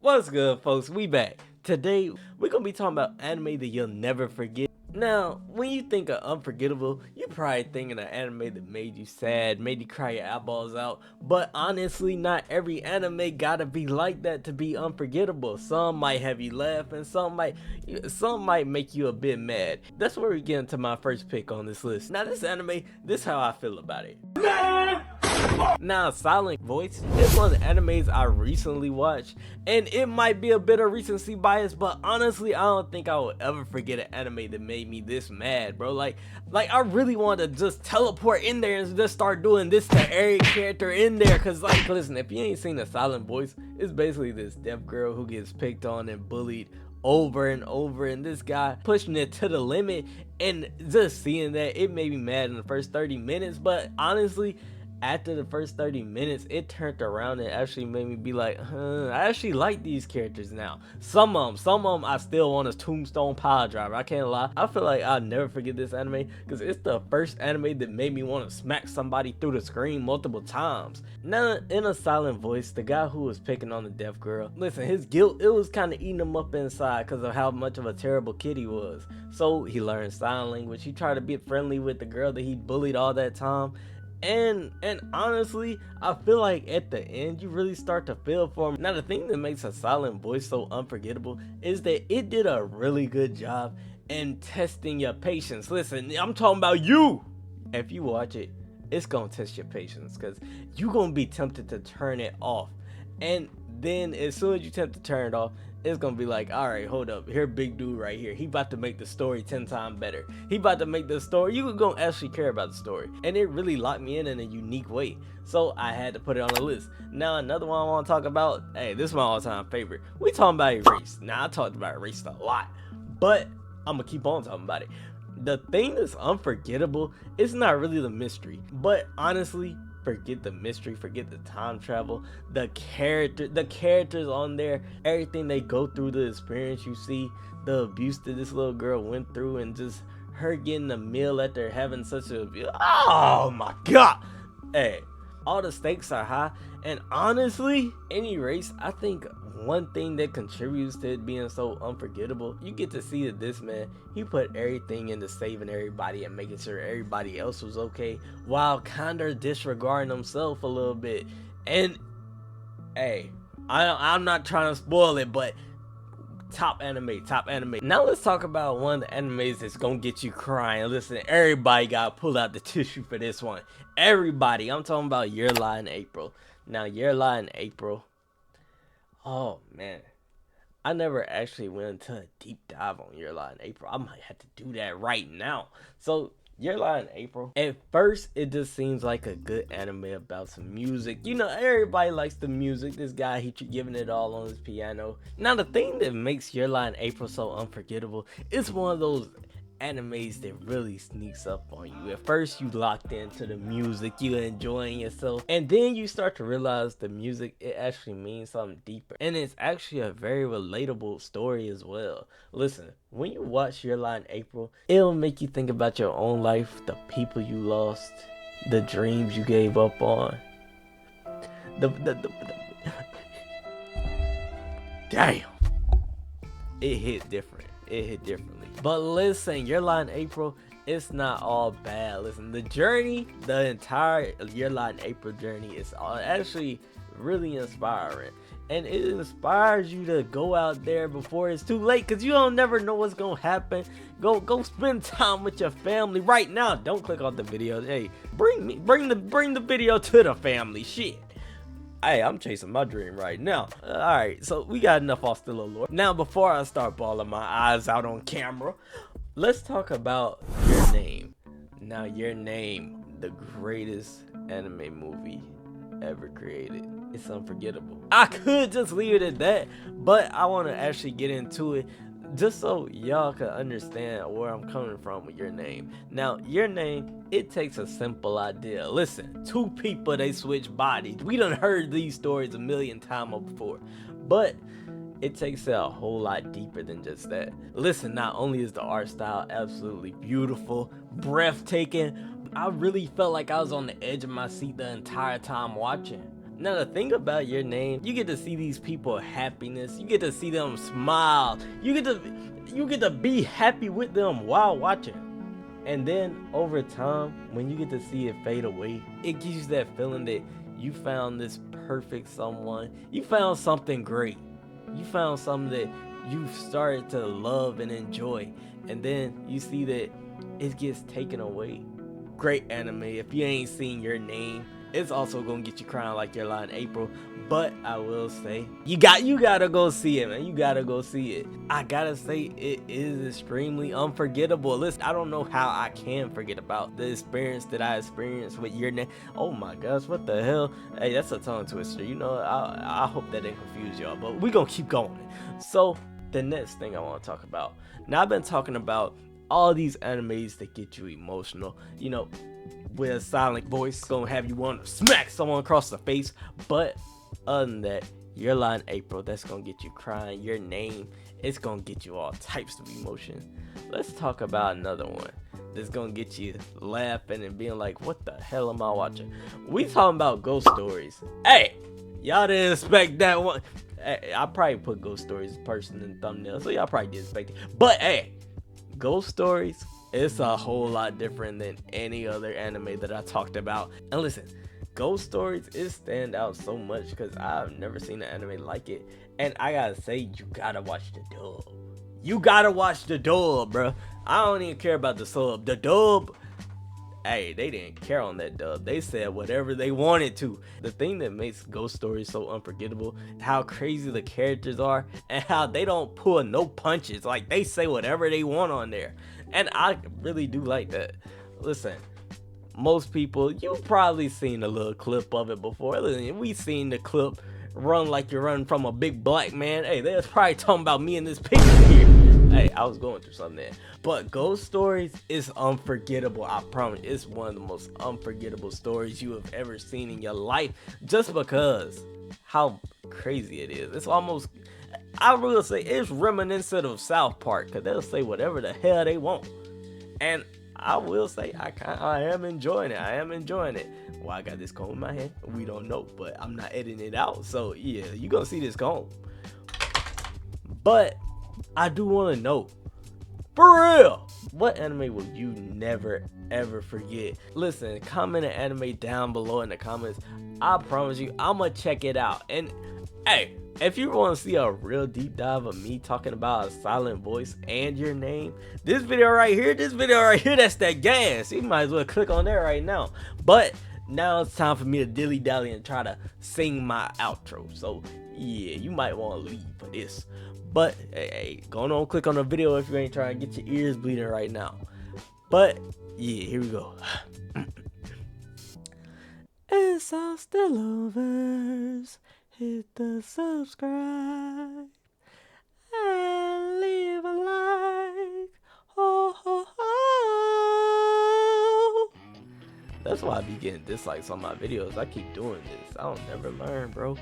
What's good, folks? We back. Today, we're gonna be talking about anime that you'll never forget. Now, when you think of unforgettable, you probably thinking of anime that made you sad, made you cry your eyeballs out. But honestly, not every anime gotta be like that to be unforgettable. Some might have you laughing, some might make you a bit mad. That's where we get into my first pick on this list. Now, this anime, this is how I feel about it. Now, Silent Voice is one of the animes I recently watched, and it might be a bit of recency bias, but honestly, I don't think I will ever forget an anime that made me this mad, bro. Like I really want to just teleport in there and just start doing this to every character in there, cause like, listen, if you ain't seen the Silent Voice, it's basically this deaf girl who gets picked on and bullied over and over, and this guy pushing it to the limit, and just seeing that, it made me mad in the first 30 minutes, but honestly, after the first 30 minutes, it turned around and actually made me be like, I actually like these characters now. Some of them I still want a tombstone pile driver. I can't lie. I feel like I'll never forget this anime because it's the first anime that made me want to smack somebody through the screen multiple times. Now, in a Silent Voice, the guy who was picking on the deaf girl, listen, his guilt, it was kind of eating him up inside because of how much of a terrible kid he was. So he learned sign language. He tried to be friendly with the girl that he bullied all that time. And honestly, I feel like at the end you really start to feel for him. Now, the thing that makes a Silent Voice so unforgettable is that it did a really good job in testing your patience. Listen, I'm talking about you. If you watch it, it's gonna test your patience because you're gonna be tempted to turn it off, and then as soon as you attempt to turn it off, it's gonna be like, all right, hold up, here big dude right here, he about to make the story 10 times better. He about to make the story, you gonna actually care about the story, and it really locked me in a unique way, so I had to put it on the list. Now, another one I want to talk about, hey, this is my all-time favorite. We talking about Erased. Now, I talked about Erased a lot, but I'm gonna keep on talking about it. The thing that's unforgettable is not really the mystery, but honestly, forget the mystery, forget the time travel, the characters on there, everything they go through, the experience you see, the abuse that this little girl went through, and just her getting a meal after having such a, oh my god, hey, all the stakes are high. And honestly, any race, I think one thing that contributes to it being so unforgettable, you get to see that this man, he put everything into saving everybody and making sure everybody else was okay, while kinda disregarding himself a little bit. And hey, I'm not trying to spoil it, but top anime. Now let's talk about one of the animes that's gonna get you crying. Listen, everybody gotta pull out the tissue for this one. Everybody, I'm talking about Your Lie in April. Now, Your Lie in April, oh man, I never actually went into a deep dive on Your Lie in April. I might have to do that right now. So, Your Lie in April, at first it just seems like a good anime about some music. You know, everybody likes the music. This guy, he giving it all on his piano. Now, the thing that makes Your Lie in April so unforgettable, it's one of those animes that really sneaks up on you. At first you locked into the music, you enjoying yourself, and then you start to realize the music, it actually means something deeper, and it's actually a very relatable story as well. Listen, when you watch Your Lie in April, it'll make you think about your own life, the people you lost, the dreams you gave up on, the damn, it hit different. It hit differently. But listen, Your Lie in April, it's not all bad. Listen, the journey, the entire Your Lie in April journey is actually really inspiring. And it inspires you to go out there before it's too late, because you don't never know what's gonna happen. Go spend time with your family right now. Don't click off the video. Hey, bring the video to the family. Shit. Hey, I'm chasing my dream right now. Alright, so we got enough off Still Lord. Now, before I start bawling my eyes out on camera, let's talk about Your Name. Now, Your Name, the greatest anime movie ever created. It's unforgettable. I could just leave it at that, but I want to actually get into it just so y'all can understand where I'm coming from with Your Name. Now, Your Name, it takes a simple idea. Listen, two people, they switch bodies. We done heard these stories a million times before, but it takes it a whole lot deeper than just that. Listen, not only is the art style absolutely beautiful, breathtaking, I really felt like I was on the edge of my seat the entire time watching. Now the thing about your name, you get to see these people happiness. You get to see them smile. You get to be happy with them while watching. And then over time, when you get to see it fade away, it gives you that feeling that you found this perfect someone. You found something great. You found something that you've started to love and enjoy. And then you see that it gets taken away. Great anime. If you ain't seen Your Name, it's also gonna get you crying like Your Lie in April. But I will say, you gotta go see it, man. You gotta go see it. I gotta say, it is extremely unforgettable. Listen, I don't know how I can forget about the experience that I experienced with Your Name. Oh my gosh, what the hell? Hey, that's a tongue twister. You know, I hope that didn't confuse y'all, but we gonna keep going. So the next thing I want to talk about. Now I've been talking about all these animes that get you emotional. You know, with a silent voice gonna have you want to smack someone across the face. But other than that, Your Lie in April, that's gonna get you crying. Your Name, it's gonna get you all types of emotion. Let's talk about another one that's gonna get you laughing and being like, what the hell am I watching? We talking about Ghost Stories. Hey, y'all didn't expect that one. Hey, I probably put Ghost Stories person in the thumbnail, so y'all probably didn't expect it. But hey, Ghost Stories, it's a whole lot different than any other anime that I talked about. And listen, Ghost Stories, it stand out so much because I've never seen an anime like it. And I gotta say, you gotta watch the dub. You gotta watch the dub, bro. I don't even care about the sub. The dub, hey, they didn't care on that dub. They said whatever they wanted to. The thing that makes Ghost Stories so unforgettable, how crazy the characters are, and how they don't pull no punches. Like, they say whatever they want on there. And I really do like that. Listen, most people, you've probably seen a little clip of it before. Listen, we seen the clip, run like you're running from a big black man. Hey, they was probably talking about me in this picture here. Hey, I was going through something there. But Ghost Stories is unforgettable. I promise. It's one of the most unforgettable stories you have ever seen in your life. Just because how crazy it is. It's almost, I will say, it's reminiscent of South Park. Because they'll say whatever the hell they want. And I will say, I am enjoying it. I am enjoying it. Well, I got this comb in my hand. We don't know. But I'm not editing it out. So, yeah, you're going to see this comb. But I do want to know, for real, what anime will you never ever forget? Listen, comment an anime down below in the comments. I promise you, I'ma check it out. And hey, if you want to see a real deep dive of me talking about a silent voice and Your Name, this video right here, that's that gas. You might as well click on that right now. But now it's time for me to dilly dally and try to sing my outro. So yeah, you might want to leave for this. But hey, go on, click on the video if you ain't trying to get your ears bleeding right now. But yeah, here we go. It's all still lovers. Hit the subscribe and leave a like. Oh, oh, oh. That's why I be getting dislikes on my videos. I keep doing this. I don't never learn, bro.